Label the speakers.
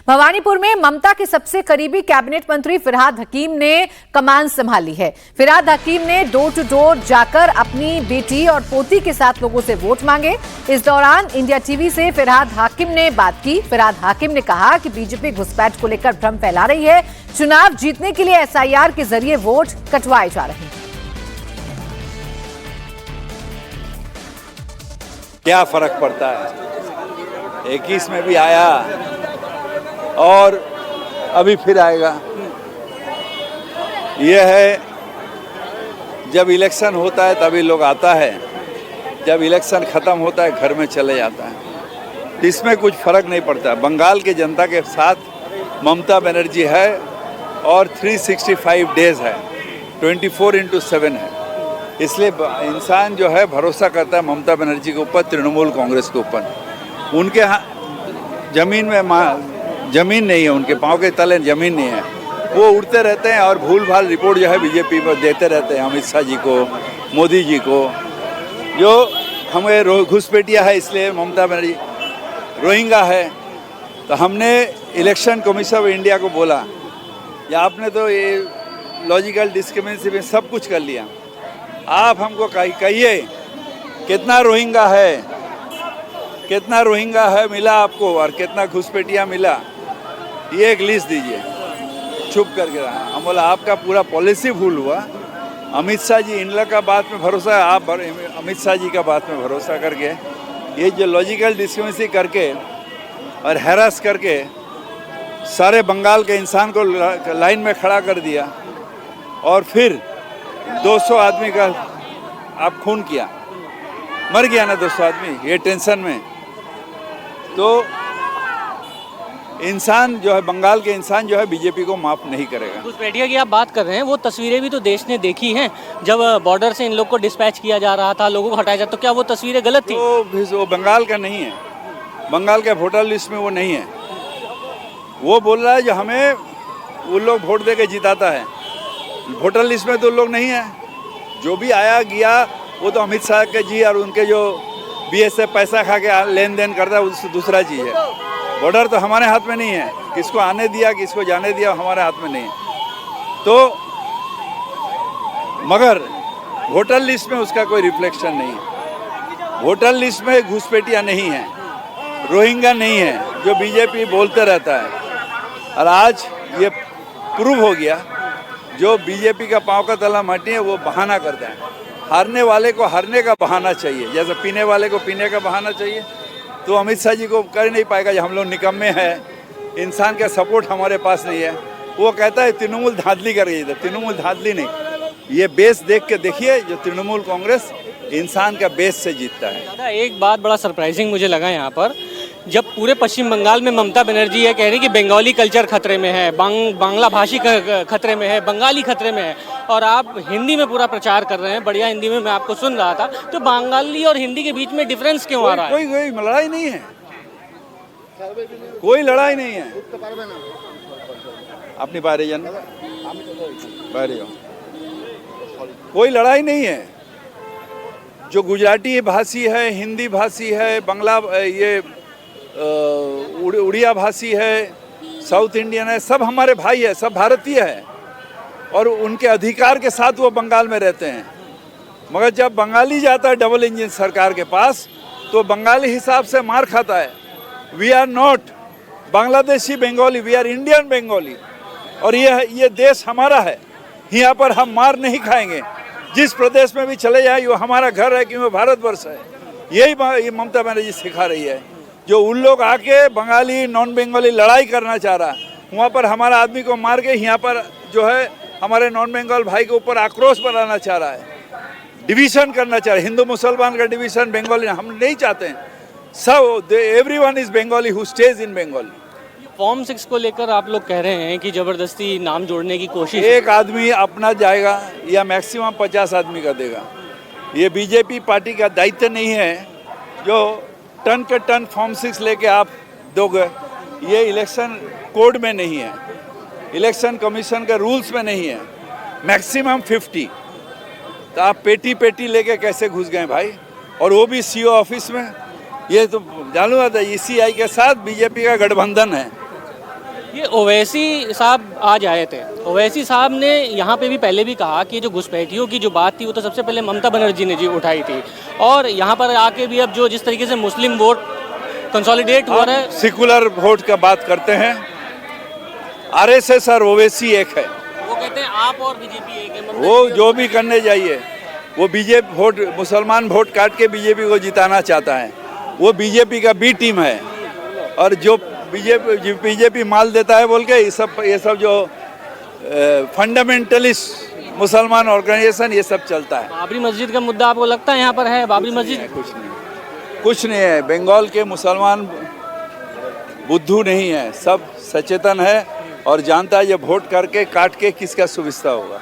Speaker 1: भवानीपुर में ममता के सबसे करीबी कैबिनेट मंत्री फिरहाद हकीम ने कमान संभाली है। फिरहाद हकीम ने डोर टू डोर जाकर अपनी बेटी और पोती के साथ लोगों से वोट मांगे। इस दौरान इंडिया टीवी से फिरहाद हाकिम ने बात की। फिरहाद हाकिम ने कहा कि बीजेपी घुसपैठ को लेकर भ्रम फैला रही है। चुनाव जीतने के लिए SIR के जरिए वोट कटवाए जा रहे हैं।
Speaker 2: क्या फर्क पड़ता है? 21 में भी आया और अभी फिर आएगा। यह है, जब इलेक्शन होता है तभी लोग आता है, जब इलेक्शन खत्म होता है घर में चले जाता है। इसमें कुछ फर्क नहीं पड़ता। बंगाल की जनता के साथ ममता बनर्जी है और 365 डेज है, 24/7 है। इसलिए इंसान जो है भरोसा करता है ममता बनर्जी के ऊपर, तृणमूल कांग्रेस के ऊपर। उनके जमीन नहीं है, उनके पाँव के तले जमीन नहीं है। वो उड़ते रहते हैं और भूल भाल रिपोर्ट जो है बीजेपी पर देते रहते हैं, अमित शाह जी को, मोदी जी को। जो हमें घुसपैठिया है इसलिए ममता बनर्जी, रोहिंगा है, तो हमने इलेक्शन कमीशन ऑफ इंडिया को बोला या आपने तो ये लॉजिकल डिस्क्रिमिनेशन सब कुछ कर लिया, आप हमको कहिए कितना रोहिंगा है मिला आपको और कितना घुसपैठिया मिला, ये एक लिस्ट दीजिए। चुप करके रहा। हम बोला आपका पूरा पॉलिसी भूल हुआ। अमित शाह जी इन लोग का बात में भरोसा है, आप अमित शाह जी का बात में भरोसा करके ये जो लॉजिकल डिस्क्रिमिनेशन करके और हैरास करके सारे बंगाल के इंसान को लाइन में खड़ा कर दिया और फिर 200 आदमी का आप खून किया, मर गया ना 200 आदमी ये टेंशन में। तो इंसान जो है, बंगाल के इंसान जो है बीजेपी को माफ नहीं करेगा।
Speaker 3: घुसपैठिया की आप बात कर रहे हैं, वो तस्वीरें भी तो देश ने देखी हैं जब बॉर्डर से इन लोग को डिस्पैच किया जा रहा था, लोगों को हटाया जाता, तो क्या वो तस्वीरें गलत थी?
Speaker 2: वो बंगाल का नहीं है, बंगाल के वोटर लिस्ट में वो नहीं है। वो बोल रहा है जो हमें वो लोग वोट दे के जिताता है, वोटर लिस्ट में तो लोग नहीं है। जो भी आया गया वो तो अमित शाह के जी और उनके जो BSF पैसा खा के लेन देन करता है, उससे दूसरा चीज़ है। बॉर्डर तो हमारे हाथ में नहीं है, किसको आने दिया किसको जाने दिया हमारे हाथ में नहीं है। तो मगर वोटर लिस्ट में उसका कोई रिफ्लेक्शन नहीं है। वोटर लिस्ट में घुसपैठिया नहीं है, रोहिंगा नहीं है, जो बीजेपी बोलते रहता है। और आज ये प्रूव हो गया, जो बीजेपी का पाँव का तला माटी है वो बहाना करता है। हारने वाले को हारने का बहाना चाहिए, जैसे पीने वाले को पीने का बहाना चाहिए। तो अमित शाह जी को कर नहीं पाएगा जो हम लोग निकम्मे हैं, इंसान का सपोर्ट हमारे पास नहीं है। वो कहता है तृणमूल धांधली कर गई, तृणमूल धांधली नहीं, ये बेस देख के देखिए, जो तृणमूल कांग्रेस इंसान का बेस से जीतता है।
Speaker 3: एक बात बड़ा सरप्राइजिंग मुझे लगा यहाँ पर, जब पूरे पश्चिम बंगाल में ममता बनर्जी ये कह रही कि बंगाली कल्चर खतरे में है, बांग्ला भाषी खतरे में है, बंगाली खतरे में है, और आप हिंदी में पूरा प्रचार कर रहे हैं, बढ़िया हिंदी में मैं आपको सुन रहा था, तो बंगाली और हिंदी के बीच में डिफरेंस क्यों आ रहा है?
Speaker 2: कोई लड़ाई नहीं है, कोई लड़ाई नहीं है। अपनी बारे जन बारे कोई लड़ाई नहीं है। जो गुजराती भाषी है, हिंदी भाषी है, बांग्ला ये उड़िया भाषी है, साउथ इंडियन है, सब हमारे भाई है, सब भारतीय है और उनके अधिकार के साथ वो बंगाल में रहते हैं। मगर जब बंगाली जाता है डबल इंजन सरकार के पास तो बंगाली हिसाब से मार खाता है। We are not Bangladeshi Bengali, we are Indian Bengali. और ये देश हमारा है, यहाँ पर हम मार नहीं खाएंगे। जिस प्रदेश में भी चले जाए वो हमारा घर है, क्योंकि भारतवर्ष है। यही ममता बनर्जी सिखा रही है। जो उन लोग आके बंगाली नॉन बंगाली लड़ाई करना चाह रहा है, वहाँ पर हमारा आदमी को मार के यहाँ पर जो है हमारे नॉन बंगाल भाई के ऊपर आक्रोश बनाना चाह रहा है, डिवीजन करना चाह रहा है। हिंदू मुसलमान का डिवीजन बंगाली हम नहीं चाहते हैं। सब everyone is Bengali who stays in Bengal.
Speaker 3: Form 6 को लेकर आप लोग कह रहे हैं कि जबरदस्ती नाम जोड़ने की कोशिश,
Speaker 2: एक आदमी अपना जाएगा या मैक्सिमम 50 आदमी का देगा। ये बीजेपी पार्टी का दायित्व नहीं है जो टन के टन फॉर्म 6 लेके आप दोगे। ये इलेक्शन कोड में नहीं है, इलेक्शन कमीशन के रूल्स में नहीं है। मैक्सिमम 50, तो आप पेटी लेके कैसे घुस गए भाई? और वो भी CO ऑफिस में। ये तो जानू था ECI के साथ बीजेपी का गठबंधन है।
Speaker 3: ये ओवैसी साहब आज आए थे। ओवैसी साहब ने यहाँ पे भी पहले भी कहा कि जो घुसपैठियों की जो बात थी वो तो सबसे पहले ममता बनर्जी ने जी उठाई थी, और यहाँ पर आके भी अब जो जिस तरीके से मुस्लिम वोट कंसोलिडेट हो रहा है,
Speaker 2: सेकुलर वोट का बात करते हैं। आरएसएस और ओवैसी एक है,
Speaker 3: वो कहते हैं आप और बीजेपी एक है।
Speaker 2: वो जो भी करने जाइए, वो बीजेपी वोट, मुसलमान वोट काट के बीजेपी को जिताना चाहता है, वो बीजेपी का बी टीम है। और जो बीजेपी माल देता है बोल के ये सब जो फंडामेंटलिस्ट मुसलमान ऑर्गेनाइजेशन ये सब चलता है।
Speaker 3: बाबरी मस्जिद का मुद्दा आपको लगता है यहाँ पर है? बाबरी मस्जिद
Speaker 2: कुछ नहीं है। बंगाल के मुसलमान बुद्धू नहीं है, सब सचेतन है और जानता है ये वोट करके काट के किसका सुविधा होगा।